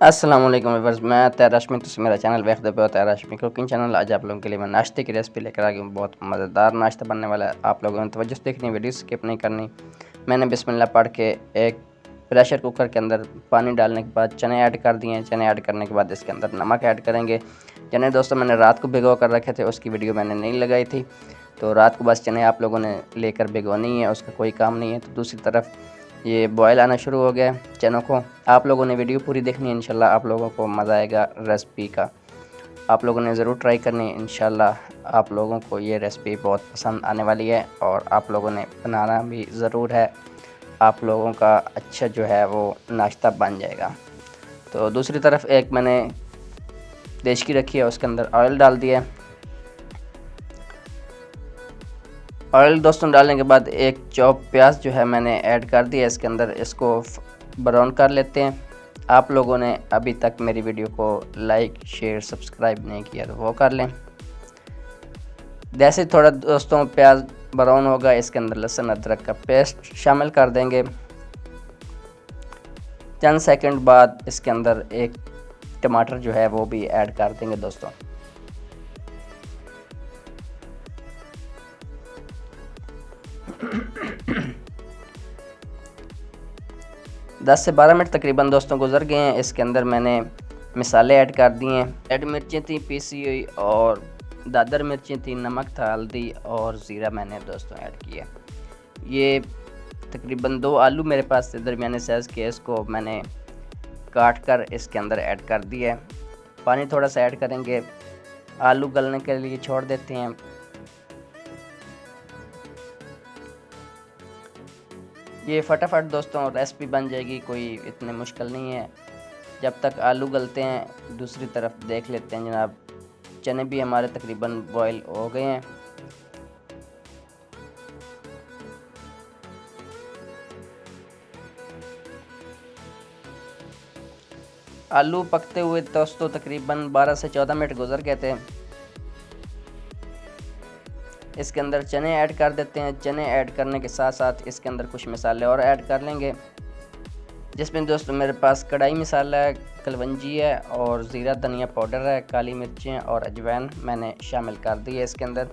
अस्सलाम वालेकुम व्यूअर्स, मैं तैयार रश्मि। तुम मेरा चैनल देखते पे हो तैयार रश्मि कुकिंग चैनल। आज आप लोगों के लिए मैं नाश्ते की रेसिपी लेकर आ गया हूँ। बहुत मज़ेदार नाश्ता बनने वाला है। आप लोगों ने तवज्जो से देखनी, वीडियो स्किप नहीं करनी। मैंने बिस्मिल्लाह पढ़ के एक प्रेशर कुकर के अंदर पानी डालने के बाद चने ऐड कर दिए हैं। चने ऐड करने के बाद इसके अंदर नमक ऐड करेंगे। चने दोस्तों मैंने रात को भिगो कर रखे थे, उसकी वीडियो मैंने नहीं लगाई थी, तो रात को बस चने आप लोगों ने लेकर भिगोनी है, उसका कोई काम नहीं है। तो दूसरी तरफ ये बॉयल आना शुरू हो गया चनों को। आप लोगों ने वीडियो पूरी देखनी है, इंशाल्लाह आप लोगों को मज़ा आएगा रेसिपी का। आप लोगों ने ज़रूर ट्राई करनी है, इंशाल्लाह आप लोगों को ये रेसिपी बहुत पसंद आने वाली है और आप लोगों ने बनाना भी ज़रूर है। आप लोगों का अच्छा जो है वो नाश्ता बन जाएगा। तो दूसरी तरफ एक मैंने देशकी रखी है, उसके अंदर ऑयल डाल दिया है। ऑयल दोस्तों डालने के बाद एक चॉप प्याज जो है मैंने ऐड कर दिया इसके अंदर। इसको ब्राउन कर लेते हैं। आप लोगों ने अभी तक मेरी वीडियो को लाइक शेयर सब्सक्राइब नहीं किया तो वो कर लें। जैसे थोड़ा दोस्तों प्याज ब्राउन होगा, इसके अंदर लहसुन अदरक का पेस्ट शामिल कर देंगे। चंद सेकंड बाद इसके अंदर एक टमाटर जो है वो भी ऐड कर देंगे दोस्तों। 10 से 12 मिनट तकरीबन दोस्तों गुजर गए हैं। इसके अंदर मैंने मसाले ऐड कर दिए हैं। रेड मिर्चें थी पीसी हुई और दादर मिर्चें थी, नमक था, हल्दी और ज़ीरा मैंने दोस्तों ऐड किया। ये तकरीबन 2 आलू मेरे पास थे दरमियाने साइज़ के, इसको मैंने काट कर इसके अंदर ऐड कर दिया है। पानी थोड़ा सा ऐड करेंगे, आलू गलने के लिए छोड़ देते हैं। ये फटाफट दोस्तों रेसिपी बन जाएगी, कोई इतनी मुश्किल नहीं है। जब तक आलू गलते हैं दूसरी तरफ देख लेते हैं जनाब, चने भी हमारे तकरीबन बॉयल हो गए हैं। आलू पकते हुए दोस्तों तकरीबन 12 से 14 मिनट गुजर गए थे। इसके अंदर चने ऐड कर देते हैं। चने ऐड करने के साथ साथ इसके अंदर कुछ मसाले और ऐड कर लेंगे, जिसमें दोस्तों मेरे पास कढ़ाई मसाला है, कलवंजी है और ज़ीरा धनिया पाउडर है, काली मिर्चें और अजवाइन मैंने शामिल कर दी है इसके अंदर।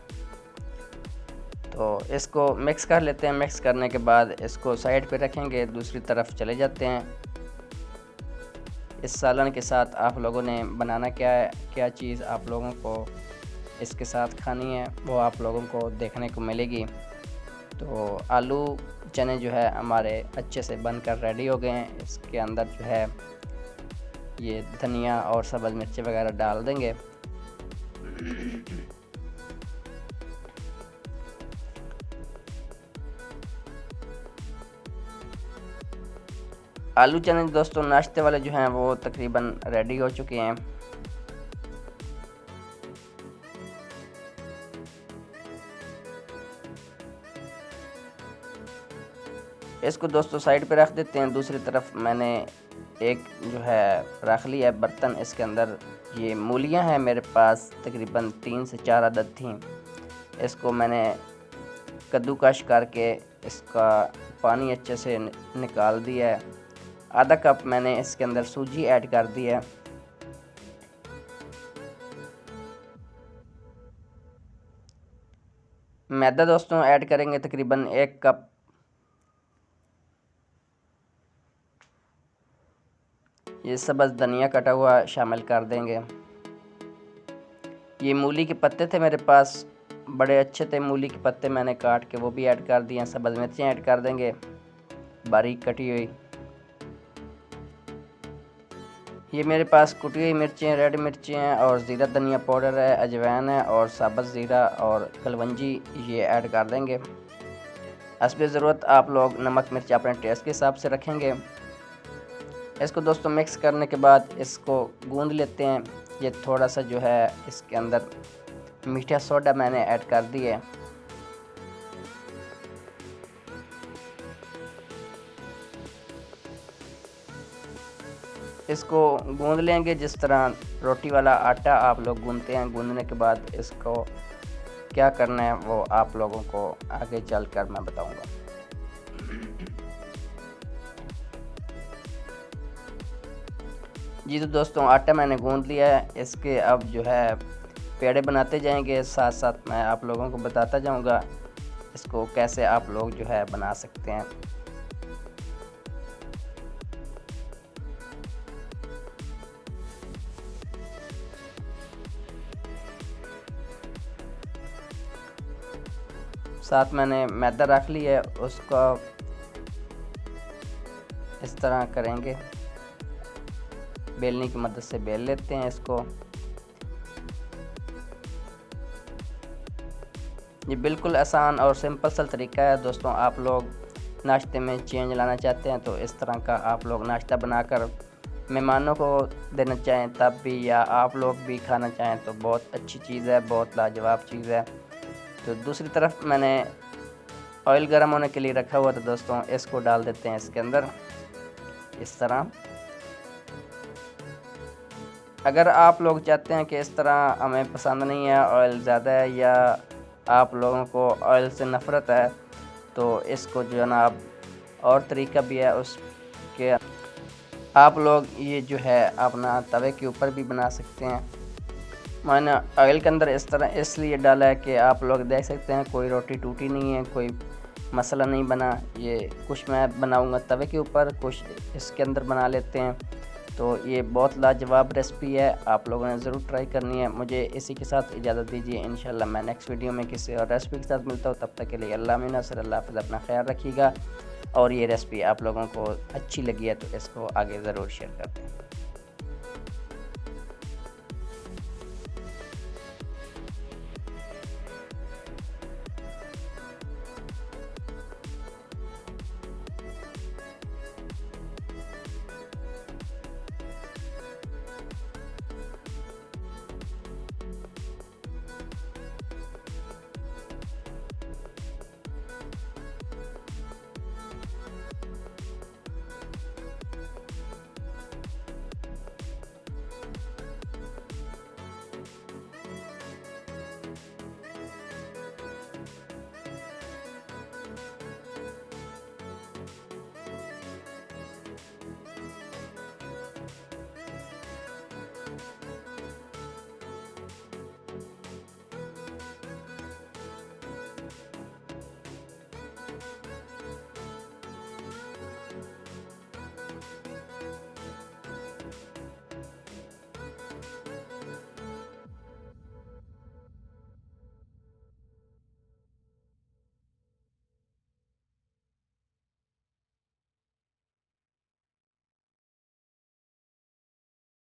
तो इसको मिक्स कर लेते हैं। मिक्स करने के बाद इसको साइड पे रखेंगे, दूसरी तरफ चले जाते हैं। इस सालन के साथ आप लोगों ने बनाना क्या है, क्या चीज़ आप लोगों को इसके साथ खानी है वो आप लोगों को देखने को मिलेगी। तो आलू चने जो है हमारे अच्छे से बनकर रेडी हो गए हैं। इसके अंदर जो है ये धनिया और सब्ज़ मिर्ची वगैरह डाल देंगे। आलू चने दोस्तों नाश्ते वाले जो हैं वो तकरीबन रेडी हो चुके हैं। इसको दोस्तों साइड पे रख देते हैं। दूसरी तरफ मैंने एक जो है रख लिया है बर्तन, इसके अंदर ये मूलियां हैं मेरे पास तकरीबन 3 से 4 अदद थी। इसको मैंने कद्दूकश करके इसका पानी अच्छे से निकाल दिया है। आधा कप मैंने इसके अंदर सूजी ऐड कर दी है। मैदा दोस्तों ऐड करेंगे तकरीबन 1 कप। ये सब्ज़ धनिया कटा हुआ शामिल कर देंगे। ये मूली के पत्ते थे मेरे पास, बड़े अच्छे थे मूली के पत्ते, मैंने काट के वो भी ऐड कर दिए। सब्ज़ मिर्चें ऐड कर देंगे बारीक कटी हुई। ये मेरे पास कुटी हुई मिर्चें, रेड मिर्चें हैं और ज़ीरा धनिया पाउडर है, अजवाइन है और साबुत ज़ीरा और कलवंजी ये ऐड कर देंगे। हस्बे ज़रूरत आप लोग नमक मिर्च अपने टेस्ट के हिसाब से रखेंगे। इसको दोस्तों मिक्स करने के बाद इसको गूंद लेते हैं। ये थोड़ा सा जो है इसके अंदर मीठा सोडा मैंने ऐड कर दिया है। इसको गूंद लेंगे जिस तरह रोटी वाला आटा आप लोग गूंदते हैं। गूंदने के बाद इसको क्या करना है वो आप लोगों को आगे चलकर मैं बताऊंगा। जी तो दोस्तों आटा मैंने गूंद लिया है। इसके अब जो है पेड़े बनाते जाएंगे, साथ साथ मैं आप लोगों को बताता जाऊंगा इसको कैसे आप लोग जो है बना सकते हैं। साथ मैंने मैदा रख लिया है, उसको इस तरह करेंगे, बेलने की मदद से बेल लेते हैं इसको। ये बिल्कुल आसान और सिंपल सा तरीका है दोस्तों। आप लोग नाश्ते में चेंज लाना चाहते हैं तो इस तरह का आप लोग नाश्ता बनाकर मेहमानों को देना चाहें तब भी, या आप लोग भी खाना चाहें तो बहुत अच्छी चीज़ है, बहुत लाजवाब चीज़ है। तो दूसरी तरफ मैंने ऑयल गर्म होने के लिए रखा हुआ था दोस्तों, इसको डाल देते हैं इसके अंदर इस तरह। अगर आप लोग चाहते हैं कि इस तरह हमें पसंद नहीं है, ऑयल ज़्यादा है, या आप लोगों को ऑयल से नफ़रत है, तो इसको जो है ना आप और तरीका भी है उसके, आप लोग ये जो है अपना तवे के ऊपर भी बना सकते हैं। मैंने ऑयल के अंदर इस तरह इसलिए डाला है कि आप लोग देख सकते हैं कोई रोटी टूटी नहीं है, कोई मसाला नहीं बना। ये कुछ मैं बनाऊंगा तवे के ऊपर, कुछ इसके अंदर बना लेते हैं। तो ये बहुत लाजवाब रेसिपी है, आप लोगों ने ज़रूर ट्राई करनी है। मुझे इसी के साथ इजाज़त दीजिए, इंशाल्लाह मैं नेक्स्ट वीडियो में किसी और रेसिपी के साथ मिलता हूँ। तब तक के लिए अल्लाह में नसर, अल्लाह हाफ़िज़, अपना ख्याल रखिएगा। और ये रेसिपी आप लोगों को अच्छी लगी है तो इसको आगे ज़रूर शेयर करते हैं।